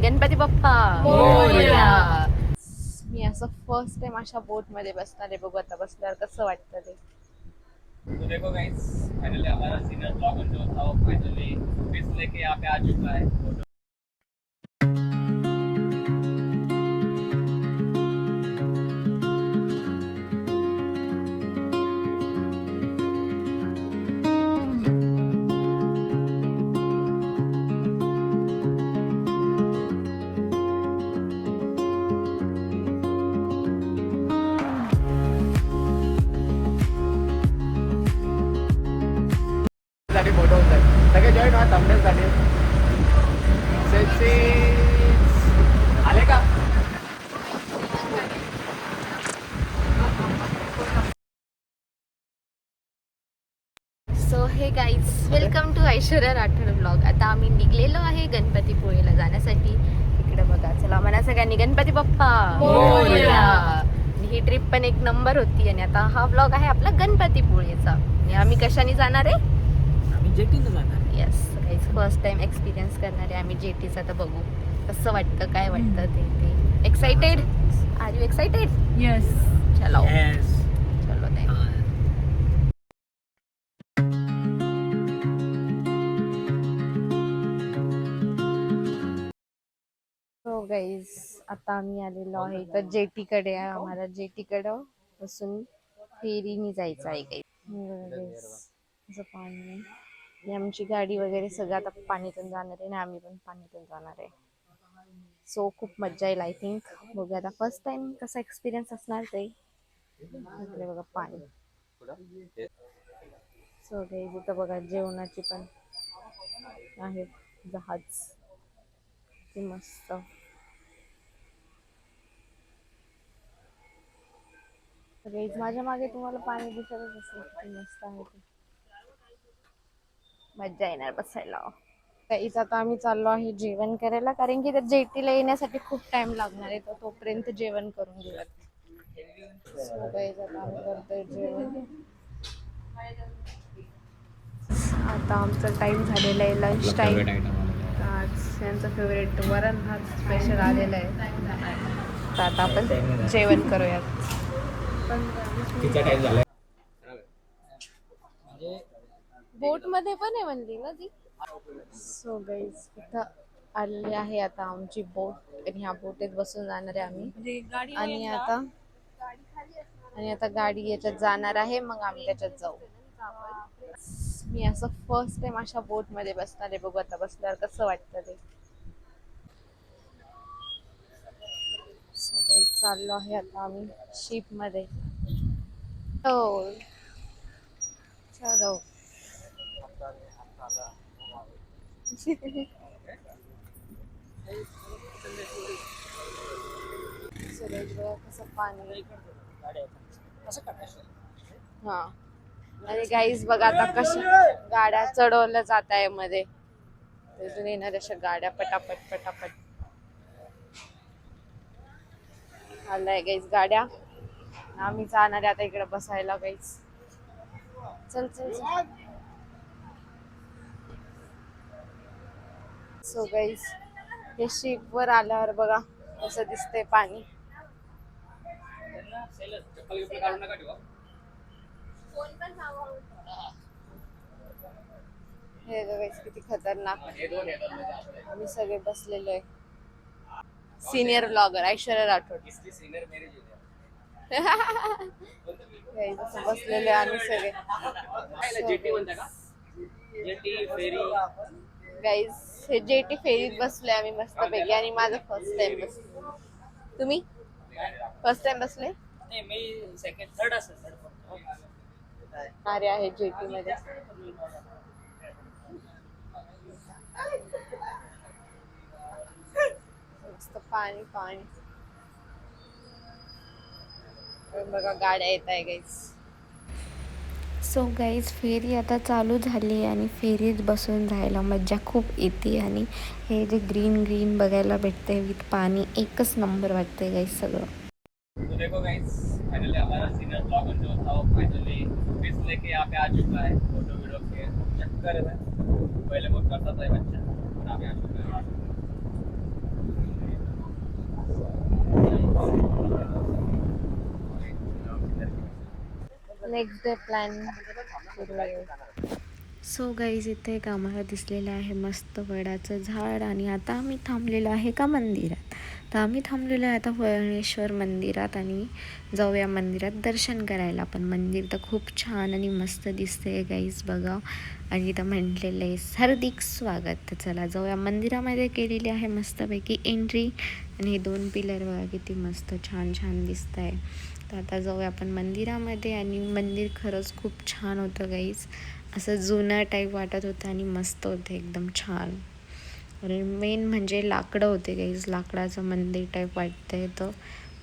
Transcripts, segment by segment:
गणपती बाप्पा मोरया. मी असं first time अशा बोट मध्ये बसणार आहे. बघू आता बसल्यावर कसं वाटतं ते. तो देखो गाइस, फाइनली हमारा सीनियर ब्लॉगर जो था वो फाइनली फिश लेके यहाँ पे आ चुका है। साठी फोटो होतात सगळे जॉईन व्हा थंबनेल साठी सेल्फी आले का? So hey guys, welcome to Aishwarya Rathod blog. आता आम्ही निघलेलो आहे गणपतीपुळेला जाण्यासाठी. इकडे बघा, चला म्हणा सगळ्यांनी गणपती बाप्पा मोरया. ही ट्रिप पण एक नंबर होती. आणि आता हा ब्लॉग आहे आपला गणपतीपुळेचा. आणि आम्ही कशाने जाणार आहे? आम्ही जेटीने जाणार. Yes guys, first time experience करणार आहे आम्ही जेटीचा. तर बघू कसं वाटतं, काय वाटतं ते. Excited? Are you excited? Yes. चलो येस. चलो then. हो गाईज, आता आम्ही आलेलो आहे तर जेटीकडे आहे. आम्हाला जेटीकडं बसून फेरीने जायचं आहे गाईज. असं पाणी आहे. आणि आमची गाडी वगैरे सगळं आता पाणीतून जाणार आहे आणि आम्ही पण पाणीतून जाणार आहे. सो खूप मज्जा येईल आय थिंक. बघू आता फर्स्ट टाइम कसा एक्सपिरियन्स असणार ते. इकडे बघा पाणी. सो गाईज, इथं बघा जेवणाची पण आहे जहाज. किती मस्त. गाईज, माझ्या मागे तुम्हाला पाणी दिसतच असेल किती मस्त आहे ते. मज्जा येणार बसायला. गाईज, आता आम्ही चाललो आहे जेवण करायला, कारण की त्या जेटीला येण्यासाठी खूप टाइम लागणार आहे. तर तोपर्यंत जेवण करून घेऊयात. So guys, आता आम्ही करतोय जेवण. आता आमचा टाइम झालेला आहे लंच टाइम. आज यांचं फेवरेट वरण भात स्पेशल आलेला आहे. तर आता आपण जेवण करूयात. किती टाइम झालाय? बोट मध्ये पण आहे म्हणली ना ती. सो गाईज, इथं आलेली आहे आता आमची बोट. आणि ह्या बोटीत बसून जाणार आहे आम्ही. आणि आता गाडी याच्यात जाणार आहे, मग आम्ही त्याच्यात जाऊ. मी असं फर्स्ट टाइम अशा बोट मध्ये बसणार आहे. बघू आता बसल्यावर कसं वाटतं ते. So guys, चाललो आहे आता आम्ही शिप मध्ये. हो चलो. कसं पाणी. हा, आणि गाईज बघा आता कशा गाड्या चढवल्या जात आहे मध्ये. तिथून येणार अशा गाड्या पटापट पटापट. आलाय गाईज गाड्या. आम्ही जाणार आहे आता इकडे बसायला गाईज. चल चल चल. सो गाईज, हे शिप वर आल्यावर बघा कसं दिसतंय पाणी. हे गाईज किती खतरनाक. आम्ही सगळे बसलेलो आहे. Senior blogger Aishwarya Rathod. Guys असं बसलेलो आहे आम्ही सगळे. Jetty ferry. गाईज, हे जेटी फेरीत बसलोय आम्ही मस्त पैकी. आणि माझं फर्स्ट टाइम बसलो. तुम्ही फर्स्ट टाइम बसले? नाही, मी सेकंड थर्ड असेल. अरे आहे जेटी मध्ये. मस्त पाणी पाणी. बघा गाड्या येत आहे गाईज. सो गाईज, फेरी आता चालू झाली आणि फेरीत बसून जायला मज्जा खूप येते. आणि हे जे ग्रीन ग्रीन बघायला भेटते विथ पाणी, एकच नंबर वाटते गाईज सगळं. तो देखो गाइस, फाइनली हमारा सीनियर ब्लॉगर जो था वो फाइनली फिश लेके यहाँ पे आ चुका है। फोटो वीडियो के चक्कर में पहले बहुत करता था ये बच्चा, और अभी आ चुका है। नेक्स्ट डे प्लॅन सुरू आहे. सो गाईज इथे एक आम्हाला दिसलेलं आहे मस्त वडाचं झाड आणि आता आम्ही थांबलेलो आहे का मंदिरात. तर आम्ही थांबलेलो आहे आता वळणेश्वर मंदिरात आणि जाऊया मंदिरात दर्शन करायला. पण मंदिर तर खूप छान आणि मस्त दिसते गाईज बघा. आणि इथं म्हटलेलं आहे हार्दिक स्वागत. तर चला जाऊया मंदिरामध्ये. केलेली आहे मस्तपैकी एंट्री आणि हे 2 पिलर बघा किती मस्त छान छान दिसत आहे. तर आता जाऊया आपण मंदिरामध्ये. आणि मंदिर खरंच खूप छान होतं गाईज. असं जुनं टाईप वाटत होतं आणि मस्त होतं एकदम छान. आणि मेन म्हणजे लाकडं होते गाईज. लाकडाचं मंदिर टाईप वाटतंय तर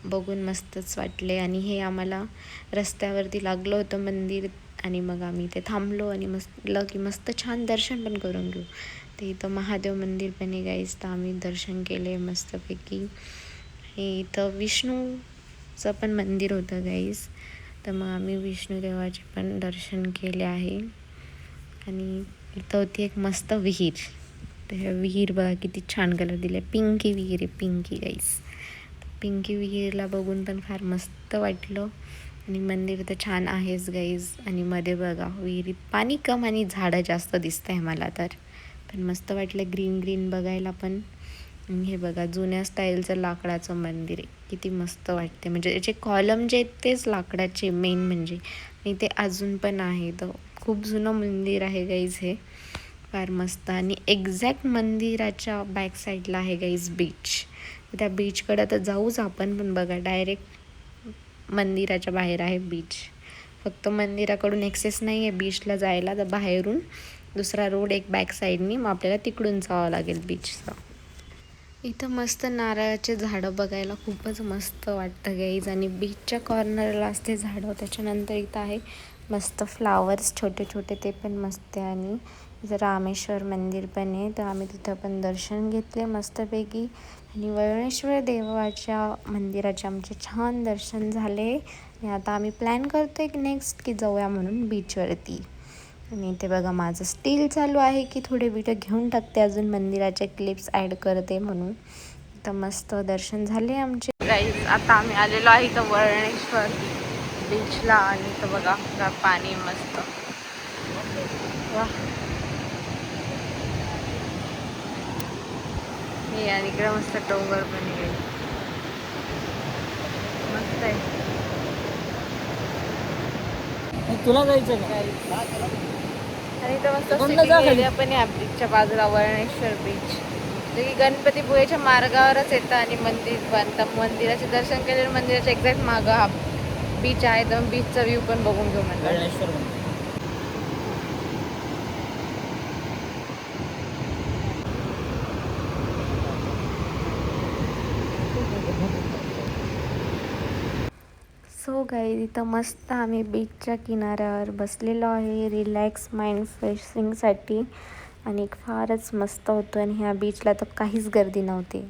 बघून मस्तच वाटले. आणि हे आम्हाला रस्त्यावरती लागलं होतं मंदिर आणि मग आम्ही ते थांबलो आणि की मस्त छान दर्शन पण करून घेऊ. ते इथं महादेव मंदिर पण आहे गाईज. तर आम्ही दर्शन केले मस्तपैकी. हे इथं विष्णूचं पण मंदिर होतं गाईज. तर मग आम्ही विष्णुदेवाचे पण दर्शन केले आहे. आणि इथं होती एक मस्त विहीर. तर ह्या विहीर बघा किती छान कलर दिले. पिंकी विहीर आहे, पिंकी गाईस. पिंकी विहीरला बघून पण फार मस्त वाटलं. आणि मंदिर तर छान आहेच गाईज. आणि मध्ये बघा विहिरीत पाणी कम आणि झाडं जास्त दिसत आहे मला तर. पण मस्त वाटलं ग्रीन ग्रीन बघायला पण. आणि हे बघा जुन्या स्टाईलचं लाकडाचं मंदिर आहे. किती मस्त वाटते. म्हणजे त्याचे कॉलम जे आहेत तेच लाकडाचे मेन म्हणजे. आणि ते अजून पण आहे. तर खूप जुनं मंदिर आहे गाईज हे. फार मस्त. आणि एक्झॅक्ट मंदिराच्या बॅक साईडला आहे गाईज बीच. त्या बीचकडं तर जाऊच आपण. पण बघा डायरेक्ट मंदिराच्या बाहेर आहे बीच. फक्त मंदिराकडून ॲक्सेस नाही आहे बीचला जायला. तर बाहेरून दुसरा रोड एक बॅक साईडनी मग आपल्याला तिकडून जावं लागेल बीचचा. इथं मस्त नारळाचे झाडं बघायला खूपच मस्त वाटतं गाईज. आणि बीचच्या कॉर्नरला असते झाडं. त्याच्यानंतर इथं आहे मस्त फ्लावर्स छोटे छोटे ते पण मस्त आहे. आणि इथं रामेश्वर मंदिर पण आहे. तर आम्ही तिथं पण दर्शन घेतले मस्तपैकी. आणि वळणेश्वर देवाच्या मंदिराचे आमचे छान दर्शन झाले. आणि आता आम्ही प्लॅन करतो आहे की नेक्स्ट की जाऊया म्हणून बीचवरती. आणि इथे बघा माझं स्टील चालू आहे की थोडे व्हिडिओ घेऊन टाकते अजून मंदिराच्या क्लिप्स ॲड करते म्हणून. तर मस्त दर्शन झाले आमचे गाईज. आता आम्ही आलेलो आहे इथं वळणेश्वर बीचला. आणि इथं बघा का पाणी मस्त वा. हे आणि इकडे मस्त डोंगर पण आहे मस्त आहे. तुला जायचं का? आणि इथं मस्त सिटिंग एरिया पण आहे बीचच्या बाजूला वळणेश्वर बीच. जे की गणपतीपुळेच्या मार्गावरच येतं. आणि मंदिर पण तर मंदिराचे दर्शन केलेलं मंदिराच्या एक्झॅक्ट मागं हा बीच आहे. तर बीचचा व्ह्यू पण बघून घेऊ म्हणजे. सो गाईज इथं मस्त आम्ही बीचच्या किनाऱ्यावर बसलेलो आहे रिलॅक्स माइंड फ्रेशिंगसाठी. आणि फारच मस्त होतं. आणि ह्या बीचला तर काहीच गर्दी नव्हती.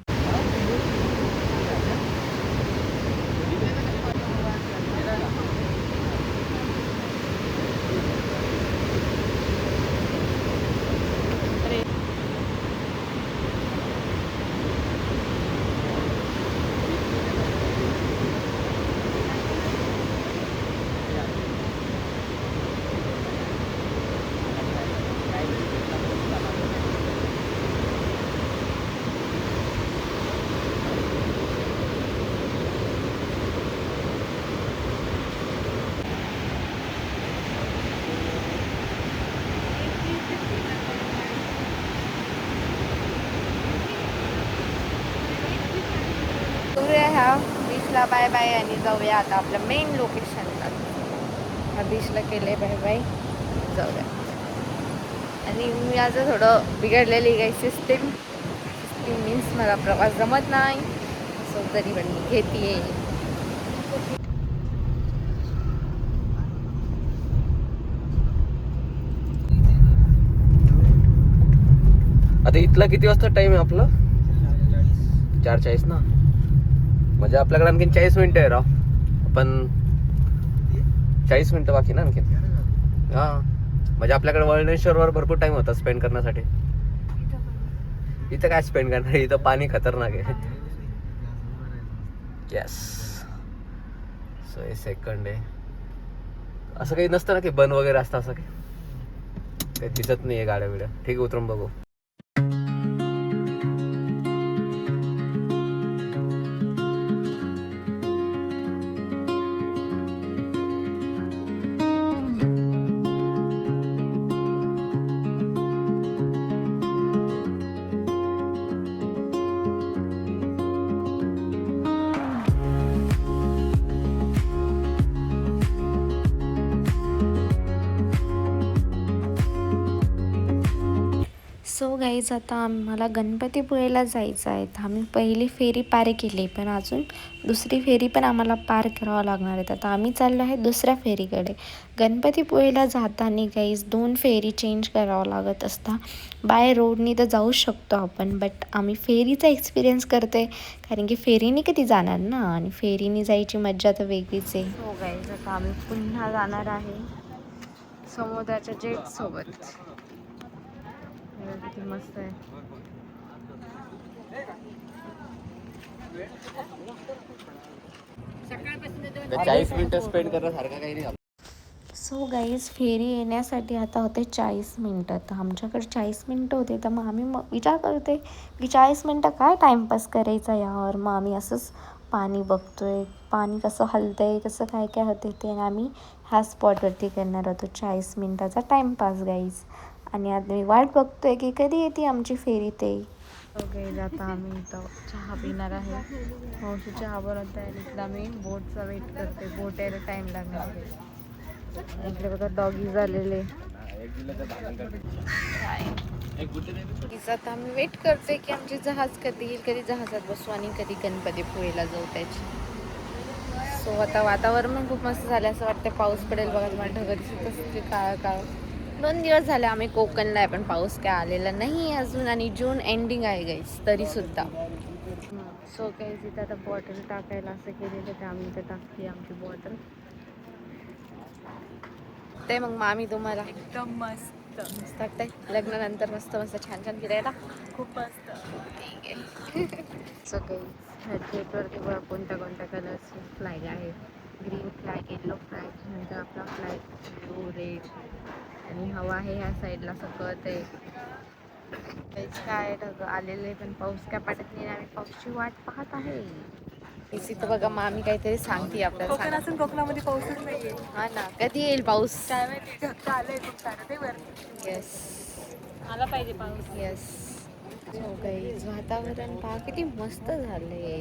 ह्या बीचला बाय बाय. आणि जाऊया आता आपल्या मेन लोकेशनला. ह्या बीचला केले बाय बाय. जाऊया. आणि मी आज थोडं बिघडलेली काही सिस्टीम मीन्स मला प्रवास जमत नाही असं तरी पण मी घेते. आता इथला किती वाजता टाइम आहे आपला? 4:40 ना. म्हणजे आपल्याकडे आणखीन 40 मिनिटं आहे राव. आपण 40 मिनिटं बाकी ना आणखीन. हा म्हणजे आपल्याकडे वळणेश्वरवर भरपूर टाइम होता स्पेंड करण्यासाठी. इथं काय स्पेंड करणार? इथं पाणी खतरनाक आहे. येस. सो हे सेकंड आहे. असं काही नसतं ना की बंद वगैरे असतं, असं काही दिसत नाहीये गाड्या बिड्या. ठीक आहे, उतरून बघू. सो गाईज आता आम्हाला गणपतीपुळेला जायचं आहे. तर आम्ही पहिली फेरी पार केली, पण अजून दुसरी फेरी पण आम्हाला पार करावं लागणार आहे. आता आम्ही चाललो आहे दुसऱ्या फेरीकडे. गणपतीपुळेला जाताना गाईज 2 फेरी चेंज करावं लागत असता. बाय रोडनी तर जाऊ शकतो आपण, बट आम्ही फेरीचा एक्सपिरियन्स करते, कारण की फेरीने कधी जाणार ना, आणि फेरीने जायची मज्जा तर वेगळीच आहे. हो गाईज आता आम्ही पुन्हा जाणार आहे समुद्राच्या जेटसोबत. किती मस्त आहे. तर 40 मिनिटं स्पेंड करण्यासारखं काही नाही. सो गाईज फेरी येण्यासाठी आता होते 40 मिनटं. तर आमच्याकडे 40 मिनटं होते, तर मग आम्ही विचार करते की 40 मिनटं काय टाईमपास करायचा यावर. मग आम्ही असंच पाणी बघतोय, पाणी कसं हलतंय, कसं काय काय होते ते, आणि आम्ही ह्या स्पॉटवरती करणार होतो 40 मिनटाचा टाईमपास गाईज. आणि आता मी वाट बघतोय की कधी येते आमची फेरी ते. ओके, आता आम्ही इथं चहा पिणार आहे. मावशी चहा बनवत आहे, इकडे आम्ही बोटचा वेट करते. बोट यायला टाईम लागणार आहे. इकडे बघा डॉगी झालेले. आता आम्ही वेट करते की आमचे जहाज कधी येईल, कधी जहाजात बसू आणि कधी गणपतीपुळेला जाऊ त्याची. सो आता वातावरण खूप मस्त झालं, असं वाटतं पाऊस पडेल. बघा तुम्हाला ढग दिसत असते काळं काळं. 2 दिवस झाले आम्ही कोकणला आहे, पण पाऊस काय आलेला नाही अजून, आणि जून एंडिंग आहे गाईज तरी सुद्धा. सो गाईज इथं आता बॉटल टाकायला असं केलेलं, तर आम्ही इथं टाकली आमची बॉटल. ते मग आम्ही तुम्हाला एकदम मस्त मस्त वाटतंय लग्नानंतर मस्त मस्त छान छान फिरायला. खूप मस्त. ठीक आहे. सो गाईज गेटवरती बघा कोणत्या कोणत्या कलरची फ्लॅग आहे. ग्रीन फ्लॅग, येलो फ्लॅग, नंतर आपला फ्लॅग ब्लू रेड, आणि हवा आहे ह्या साईडला सकत आहे. काय ढग आलेले, पण पाऊस काय पडत नाही. आम्ही पाऊसची वाट पाहत आहे. इथे बघा मामी काहीतरी सांगते आपल्याला. कोकण असून कोकणामध्ये पाऊसच नाहीये. हा ना, कधी येईल पाऊस? काय माहिती, ढग आलंय खूप सारं ते वरती. येस, आला पाहिजे पाऊस. येस. सो गाईज वातावरण पहा किती मस्त झाले,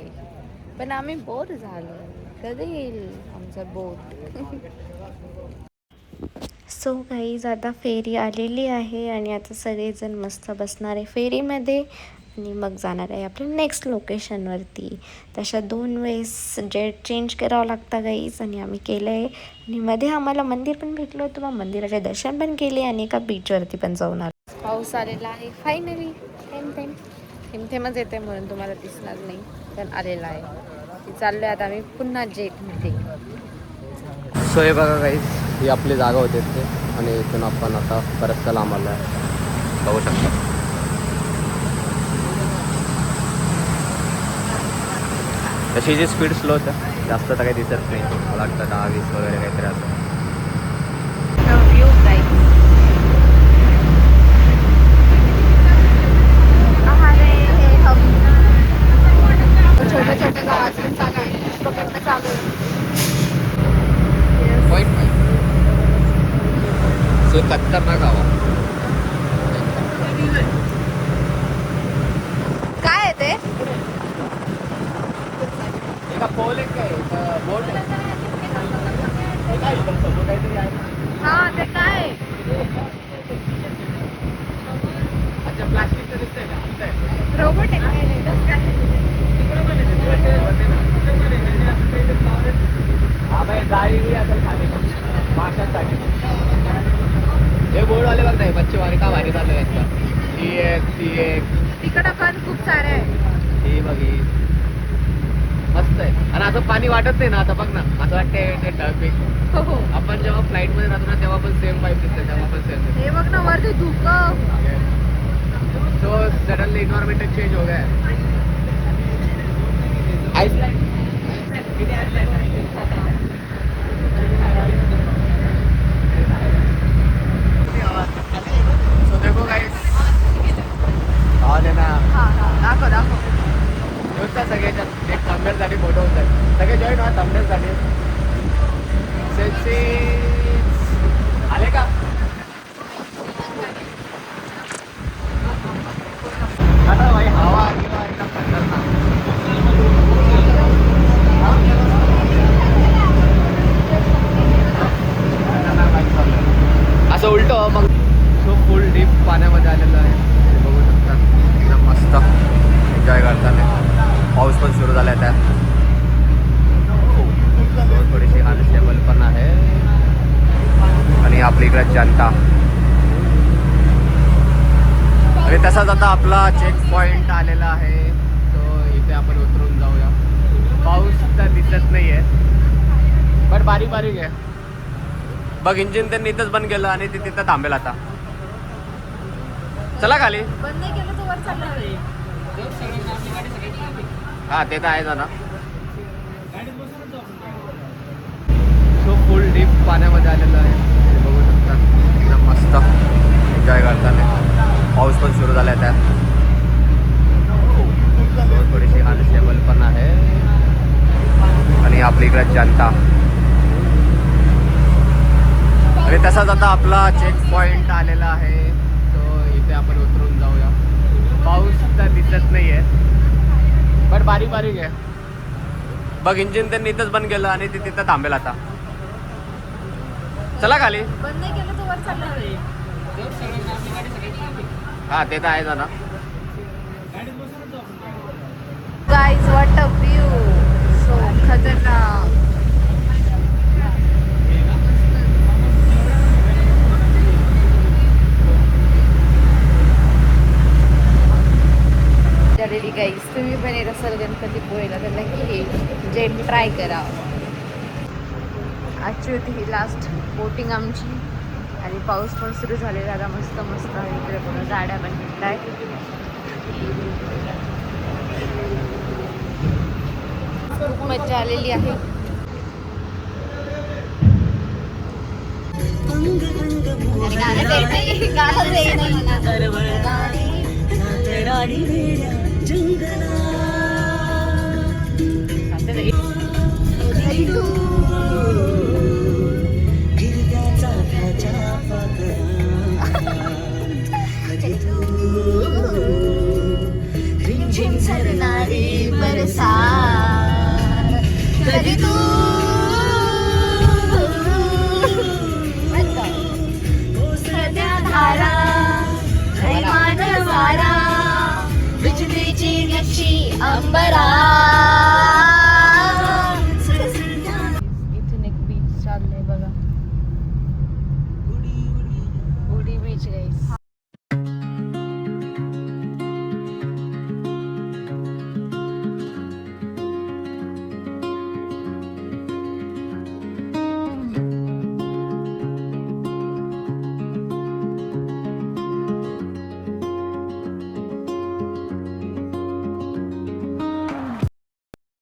पण आम्ही बोर झालो. कधी येईल आमचा बोट? सो गाईज आता फेरी आलेली आहे, आणि आता सगळेजण मस्त बसणार आहे फेरीमध्ये, आणि मग जाणार आहे आपल्या नेक्स्ट लोकेशनवरती. तशा 2 वेळेस जेट चेंज करावं लागतं गाईज, आणि आम्ही केलं आहे. आणि मध्ये आम्हाला मंदिर पण भेटलं होतं, मग मंदिराचे दर्शन पण केले, आणि एका बीचवरती पण जाऊन आलो. पाऊस आलेला आहे फायनली. थेंबथेंबच येते म्हणून तुम्हाला दिसणार नाही, पण आलेला आहे. चाललो आहे आता आम्ही पुन्हा जेटमध्ये. सो हे बघा गाईज, ही आपली जागा होते ते, आणि इथून आपण आता बरंचसं लांब आलो आहे, बघू शकता. तशी जी स्पीड स्लो होतं, जास्त तर काही दिसत नाही. मला वाटतं 10-20 वगैरे काहीतरी असं. व्ह्यू गाईज, छोट्या छोट्या गावातून चालू सो खतरनाक हवा. काय आहे ते? पोल एक काय बोट आहे. हा, ते काय? अच्छा, प्लास्टिकचं दिसतंय का? रोबोट आहे. हा भाई, गाडी असेल खाली माशांसाठी. हे बोर्डवाले बघ नाही, मच्छीमारी का भारी चालू आहे. ती एक तिकडं पण खूप सारे आहे. ही बघी मस्त आहे. आणि असं पाणी वाटत नाही ना, आता बघ ना, असं वाटतंय ते ढग. हो, आपण जेव्हा फ्लाईट मध्ये राहतो ना, तेव्हा पण सेम वाईब दिसते, तेव्हा पण सेम. हे बघ ना वरती धुकं. सो सडनली इन्व्हायरमेंट चेंज हो गया है. आइसलैंड साठी फोटो होतात सगळे जॉईन व्हा थंबनेल साठी सेल्फी आले का आता भाई हवा किंवा एकदम खतरनाक असं उलट मग तो फुल डीप पाण्यामध्ये आलेलं आहे हे बघू शकता एकदम मस्त एन्जॉय करताना पाऊस पण सुरू झाला आहे त्यात थोडीशी अनस्टेबल पण आहे आणि आपली इकडे जनता आणि तसाच आता आपला चेक पॉइंट आलेला आहे तो इथे आपण उतरून जाऊया पाऊस तर दिसत नाही आहे पण बारीक बारीक आहे बघ इंजिन त्यांनी इथंच बंद केलं आणि ते तिथं थांबेल आता चला खाली बंद नाही केलं तर वर चालणार हा ते तर आहे ना सो फुल डीप पाण्यामध्ये आलेलं आहे हे बघू शकता एकदम मस्त एन्जॉय करताना पाऊस पण सुरू झाला आहे त्यात थोडीशी अनस्टेबल पण आहे आणि आपली इकडे जनता आणि तसाच आता आपला चेक पॉइंट आलेला आहे तो इथे आपण उतरून जाऊया पाऊस तर दिसत नाही आहे पण बारीक बारीक आहे बघ इंजिन त्यांनी इथंच बंद केलं आणि ते तिथं थांबेल आता चला खाली बंद नाही केलं तर वर चालणार हा ते तर आहे ना guys what a view so खतरनाक झालेली गाईज तुम्ही पण येत असाल गणपतीपुळेला तर नक्की जे ट्राय करा आजची होती ही लास्ट बोटिंग आमची आणि पाऊस पण सुरू झालेला आता मस्त मस्त इकडे पूर्ण गाड्या पण भेटताय खूप मजा आलेली आहे रिमझिम सरणारी बरसात कधी तू सध्या धारा मान सारा बिजलीची नक्षी अंबरा इथून एक बीच चाललंय बघा उडी beach guys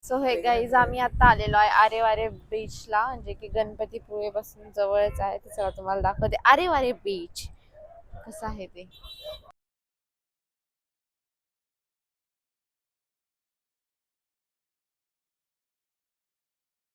so hey guys आम्ही आता आलेलो आहे आरेवारे बीचला म्हणजे की गणपतीपुळे पासून जवळच आहे ते तुम्हाला दाखवते आरेवारे बीच कसं आहे ते